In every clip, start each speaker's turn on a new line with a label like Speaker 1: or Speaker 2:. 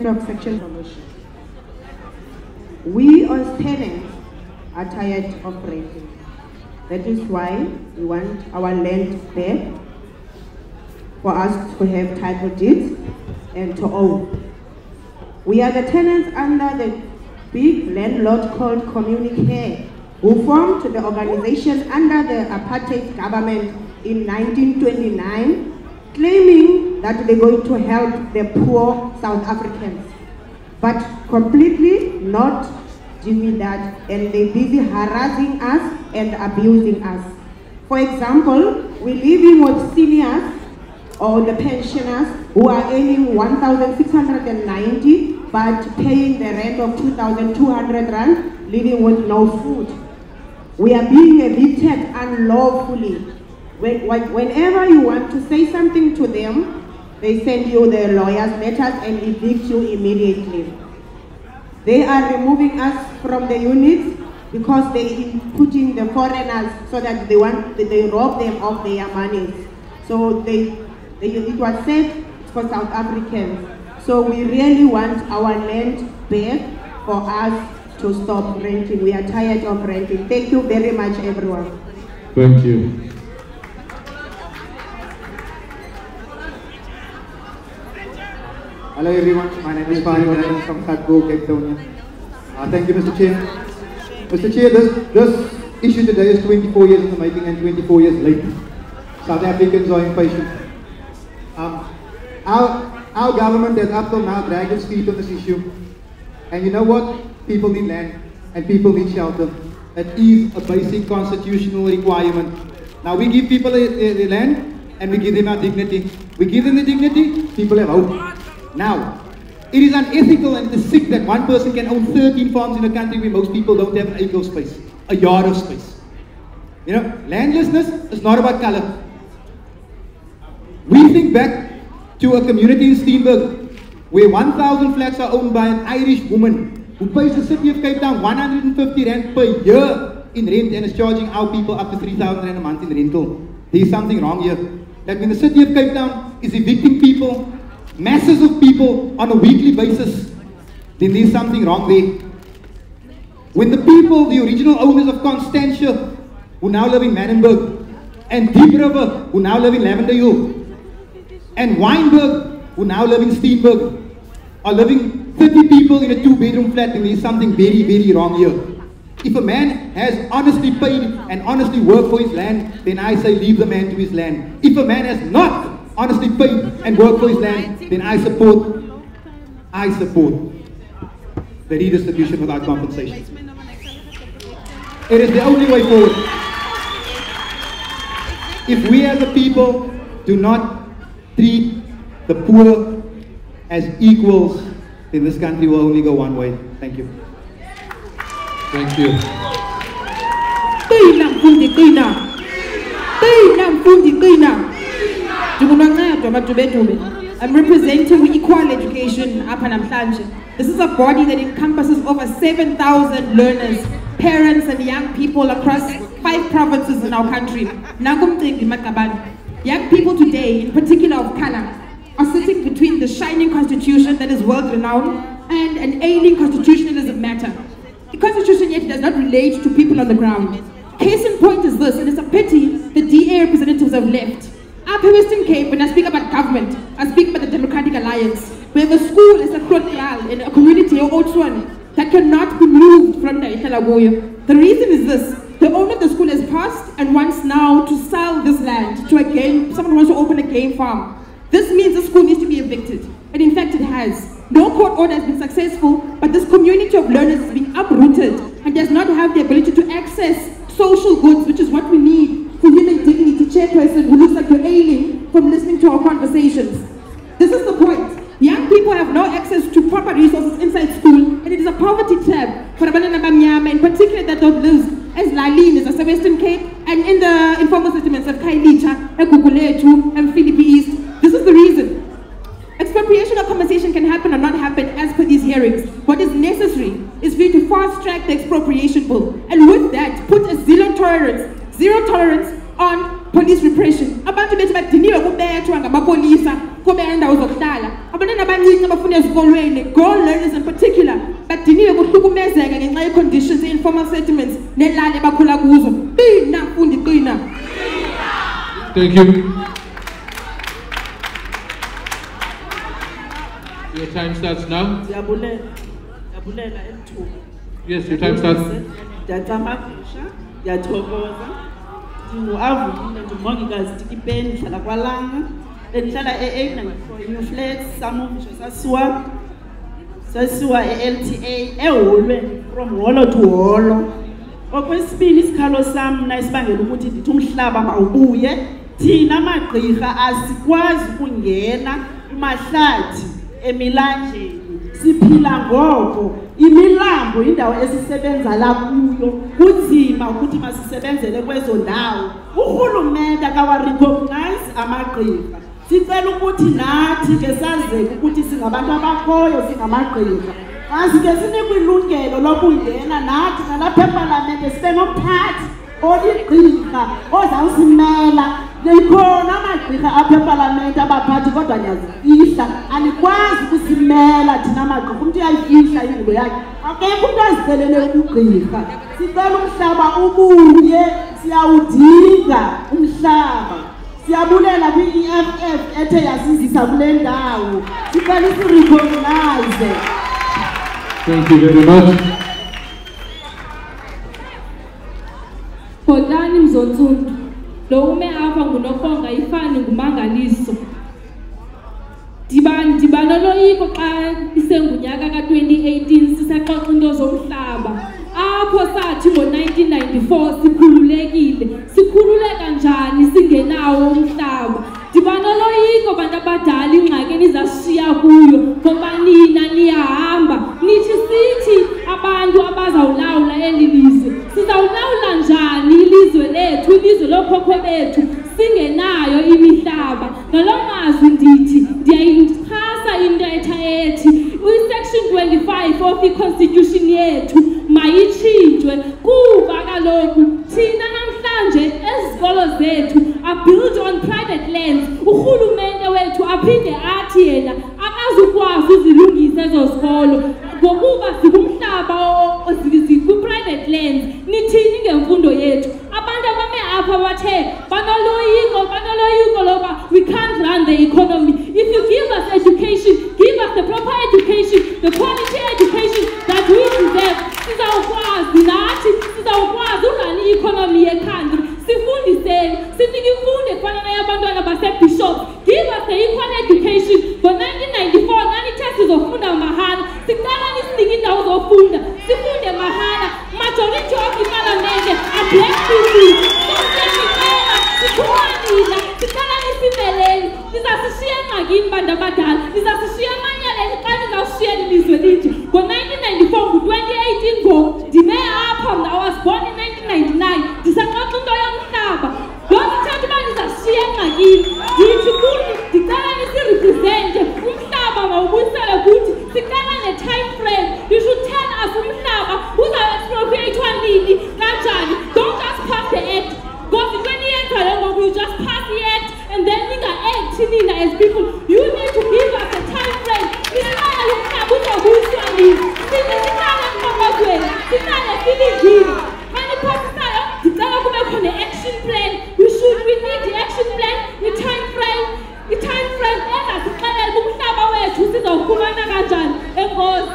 Speaker 1: of section promotion. We as tenants are tired of renting. That is why we want our land back for us to have title deeds and to own. We are the tenants under the big landlord called Communicare, who formed the organization under the apartheid government in 1929, claiming that they're going to help the poor South Africans, but completely not doing that, and they're busy harassing us and abusing us. For example, we're living with seniors or the pensioners who are earning 1,690 but paying the rent of 2,200 rand, living with no food. We are being evicted unlawfully. Whenever you want to say something to them, they send you the lawyer's letters and evict you immediately. They are removing us from the units because they putting the foreigners so that they rob them of their money. So it was said for South Africans. So we really want our land back for us to stop renting. We are tired of renting. Thank you very much, everyone.
Speaker 2: Thank you.
Speaker 3: Hello everyone, my name is Fari from Khatgo, Cape Town. Thank you, Mr. Chair. Mr. Chair, this issue today is 24 years in the making and 24 years late. South Africans are impatient. Our government has up till now dragged its feet on this issue. And you know what? People need land and people need shelter. That is a basic constitutional requirement. Now we give people the land and we give them our dignity. We give them the dignity, people have hope. Now, it is unethical and it is sick that one person can own 13 farms in a country where most people don't have an acre of space, a yard of space. You know, landlessness is not about color. We think back to a community in Steenberg where 1,000 flats are owned by an Irish woman who pays the city of Cape Town 150 rand per year in rent and is charging our people up to 3,000 rand a month in rental. There is something wrong here. That when the city of Cape Town is evicting people, masses of people on a weekly basis, then there's something wrong there. When the people, the original owners of Constantia, who now live in Manenberg, and Deep River, who now live in Lavender Hill, and Weinberg, who now live in Steenberg, are living 30 people in a 2-bedroom flat, then there's something very, very wrong here. If a man has honestly paid and honestly worked for his land, then I say leave the man to his land. If a man has not honestly paid and worked for his land, then I support the redistribution without compensation. It is the only way forward. If we as a people do not treat the poor as equals, then this country will only go one way. Thank you.
Speaker 2: Thank you.
Speaker 4: I'm representing Equal Education up in Namhlanje. This is a body that encompasses over 7,000 learners, parents and young people across 5 provinces in our country. Young people today, in particular of color, are sitting between the shining constitution that is world-renowned and an ailing constitutionalism matter. The constitution yet does not relate to people on the ground. Case in point is this, and it's a pity the DA representatives have left. Up in Western Cape, when I speak about government, I speak about the Democratic Alliance. We have a school, it's a Krotral, in a community of Otswan that cannot be moved from the Italagoya. The reason is this: the owner of the school has passed and wants now to sell this land to someone who wants to open a game farm. This means the school needs to be evicted, and in fact it has. No court order has been successful, but this community of learners is being uprooted and does not have the ability to access social goods, which is what we need for human dignity. Chairperson who looks like you're ailing from listening to our conversations. This is the point. Young people have no access to proper resources inside school, and it is a poverty trap for Abana Banyama, in particular that don't live as Lalin is a Western Cape and in the informal settlements of Kailicha, Ekukuletu, and Philippi East. This is the reason. Expropriation or compensation can happen or not happen as per these hearings. What is necessary is for you to fast track the expropriation bill, and with that, put a zero tolerance on police repression. Abantu bethu badiniwe kubethwa ngamapolisa kube indawo zokuhlala. Abantwana abancinci abafunda ezikolweni, girl learners in particular, badiniwe kuhlukumezeka ngenxa ye conditions informal settlements nelali bakhula kuzo. Qina mfundi qina.
Speaker 2: Thank you. Your time starts now. Yes, your time starts.
Speaker 5: From holo to holo. Okwesibili isikhalo sami nasibangela ukuthi ndithi umhlaba mawubuye thina amagqirha asikwazi ukungena kumahlathi emilanjeni siphila ngoko imilambo indawo esisebenza la kuyo kunzima ukuthi masisebenzele kwezo ndawo uhulumende akawarecognize amagqirha sicela ukuthi nathi ke sazeke ukuthi singabantu abakhoyo singamagqirha asike sinikwe ilungelo lokungena nathi nalapha eParliament sibe nomphathi oligqirha ozawusimela likhona amagqirha apha eParliament abaphathi kodwa niyazifihla anikwazi ukusimela thina amagqirha umuntu uyayifihla ingubo yakhe akekho umuntu azicelele ubugqirha sicela umhlaba ubuye siyawudinga umhlaba siyabulela kwi-EFF ethe yasizisa kule ndawo sicela isirecognize.
Speaker 2: Thank you very much.
Speaker 6: Kodani mzonsundu, lo ume apha ngunofonga ifani ngumangaliso. Dibano loyiko xa isengunyaka ka-2018 sisaxoxa into zomhlaba. Apho sathi ngo-1994 sikhululekile. Sikhululeka njani singenawo umhlaba? Dibano loyiko bantu abadala ingxaki enizashiya kuyo ngoba nina niyahamba nithi sithi abantu abazawulawula eli lizwe. Sizawulawula njani ilizwe lethu, ilizwe lokhokho bethu singenayo imihlaba? Ngaloo mazwi ndithi ndiyayixhasa intetha ethi section 25 of i-constitution yethu mayitshintshwe kuba kaloku thina namhlanje ezikolo zethu are built on private lands. Urhulumente wethu aphinde athi yena akazukwazi uzilungisa ezo zikolo ngokuba zikumhlaba zikwi-private lands. Nithini ngemfundo yethu? Abantu abame apha bathe banoloyiko loba we can't run the economy. If you give us education, give us the proper education, the quality education that we deserve, sizawukwazi nathi sizawukwazi urun i-economy ye-country. Sifundiseni sinike imfundo efana neyabantwana base-Bishop. Give us the equal education. Ngo-1994 nanithe sizofunda mahala, sicala nisinike indawo zofunda sifunde mahala. Majority of iParliament are black people. Sicela sicala nisimeleni. Nizasishiya engxakini bantu abadala, nizasishiya emanyaleni xa nizawushiya ilizwe linje. Ngo-1994 ngo-2018 ngoku ndime apha mna, I was born in 1999 ndisaxoxa into yomhlaba. Loo nto ithetha uba nizasishiya engxakini. Ndithi kuni ndicala nisirepresente umhlaba mawubuyisele kuthi. Sicela ne-time frame. You should tell us umhlaba uzawuexpropriatwa nini kanjani. Don't just pass the act. Because in 20 years ago you just pass the act and then ninga-act nina as people. You need to give us a time frame. Sicala umhlaba uzawubuyiswa nini. Sicala emqokozweni, sicala filingini. Maniphathisayo ndicela kube khona action plan. We need the action plan, the time frame ezasixelela umhlaba wethu sizawufumana kanjani. Enkosi.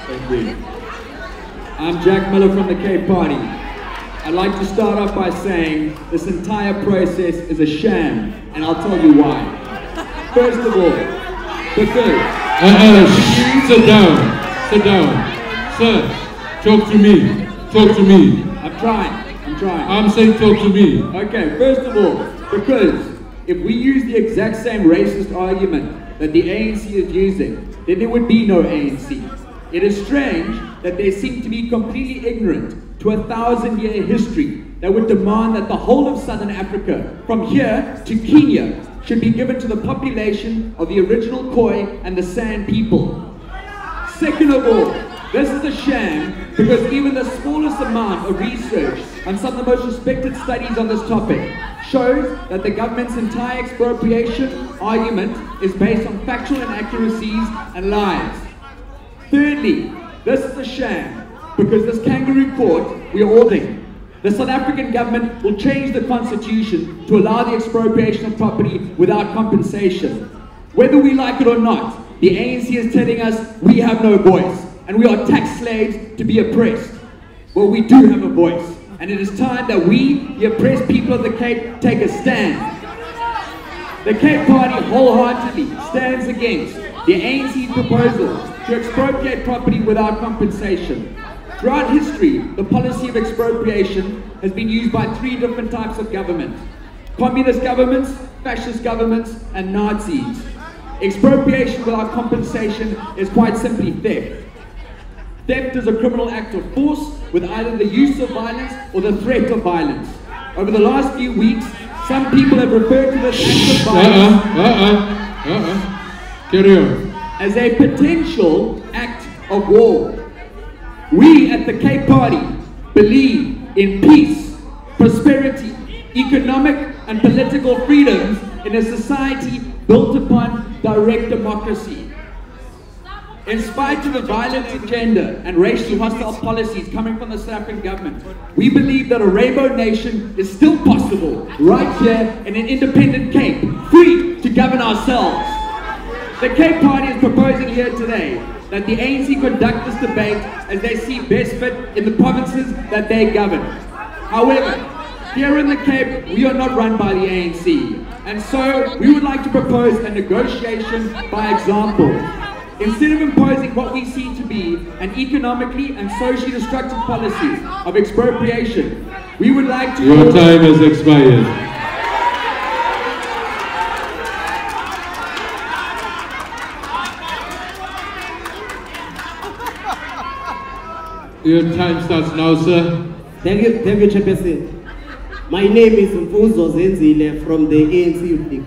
Speaker 7: Thank you. I'm Jack Miller from the Cape Party. I'd like to start off by saying this entire process is a sham, and I'll tell you why. First of all, because...
Speaker 2: Sit down. Sit down. Sir, talk to me. Talk to me.
Speaker 7: I'm trying.
Speaker 2: I'm saying talk to me.
Speaker 7: Okay, first of all, because if we use the exact same racist argument that the ANC is using, then there would be no ANC. It is strange that they seem to be completely ignorant to a 1,000-year history that would demand that the whole of Southern Africa, from here to Kenya, should be given to the population of the original Khoi and the San people. Second of all, This is a sham because even the smallest amount of research on some of the most respected studies on this topic shows that the government's entire expropriation argument is based on factual inaccuracies and lies. Thirdly, this is a sham because this kangaroo court we are holding. The South African government will change the constitution to allow the expropriation of property without compensation. Whether we like it or not, the ANC is telling us we have no voice and we are tax slaves to be oppressed. Well, we do have a voice, and it is time that we, the oppressed people of the Cape, take a stand. The Cape Party wholeheartedly stands against the ANC's proposal to expropriate property without compensation. Throughout history, the policy of expropriation has been used by 3 different types of government: communist governments, fascist governments, and Nazis. Expropriation without compensation is quite simply theft. Theft is a criminal act of force with either the use of violence or the threat of violence. Over the last few weeks, some people have referred to this act of violence
Speaker 2: Carry on.
Speaker 7: as a potential act of war. We at the Cape Party believe in peace, prosperity, economic and political freedoms in a society built upon direct democracy. In spite of a violent agenda and racially hostile policies coming from the South African government, we believe that a rainbow nation is still possible right here in an independent Cape, free to govern ourselves. The Cape Party is proposing here today that the ANC conduct this debate as they see best fit in the provinces that they govern. However, here in the Cape, we are not run by the ANC, and so we would like to propose a negotiation by example. Instead of imposing what we see to be an economically and socially destructive policy of expropriation, we would like to...
Speaker 2: Your time has expired. Your time starts now, sir.
Speaker 8: Thank you, Chairperson. My name is Mfuzo Zenzile from the ANC Youth League.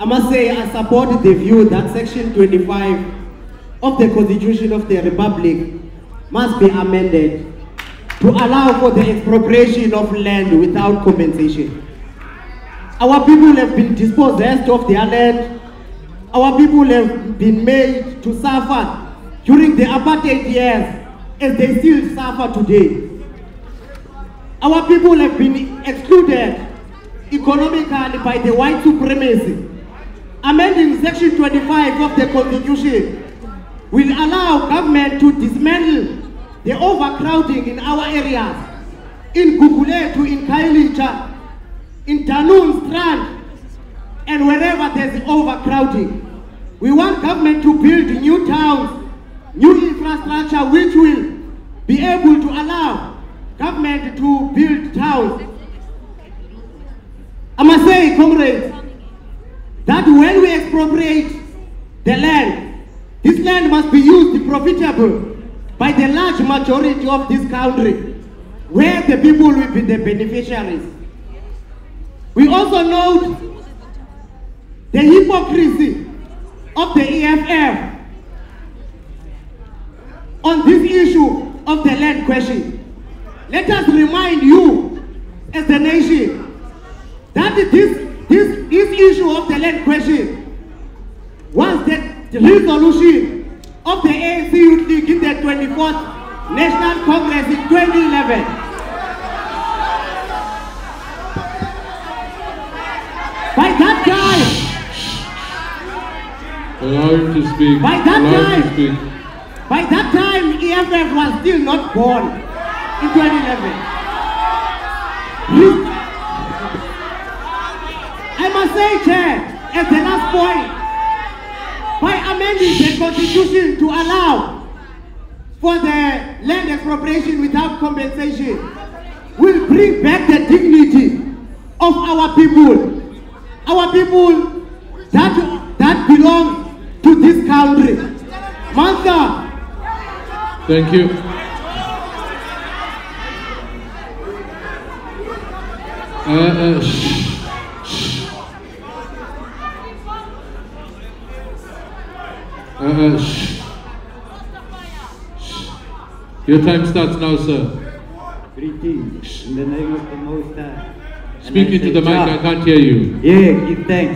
Speaker 8: I must say I support the view that Section 25 of the Constitution of the Republic must be amended to allow for the expropriation of land without compensation. Our people have been dispossessed of their land. Our people have been made to suffer during the apartheid years, as they still suffer today. Our people have been excluded economically by the white supremacy. Amending Section 25 of the Constitution will allow government to dismantle the overcrowding in our areas, in Guguletu, in Kailicha, in Tanun Strand, and wherever there's overcrowding. We want government to build new towns, new infrastructure which will be able to allow government to build towns. I must say, comrades, that when we expropriate the land, this land must be used profitable by the large majority of this country, where the people will be the beneficiaries. We also note the hypocrisy of the EFF on this issue of the land question. Let us remind you as the nation that this issue of the land question was the resolution of the ANC Youth League in the 24th National Congress in 2011. By that time,
Speaker 2: Allow him to speak.
Speaker 8: By that time, EFF was still not born in 2011. I must say, Chair, as the last point, by amending the Constitution to allow for the land expropriation without compensation, will bring back the dignity of our people that belong to this country. Mantha.
Speaker 2: Thank you. Your time starts now, sir.
Speaker 9: Greetings in the name of the Most High.
Speaker 2: Speak into the mic, I can't hear you.
Speaker 9: Yeah, give thanks.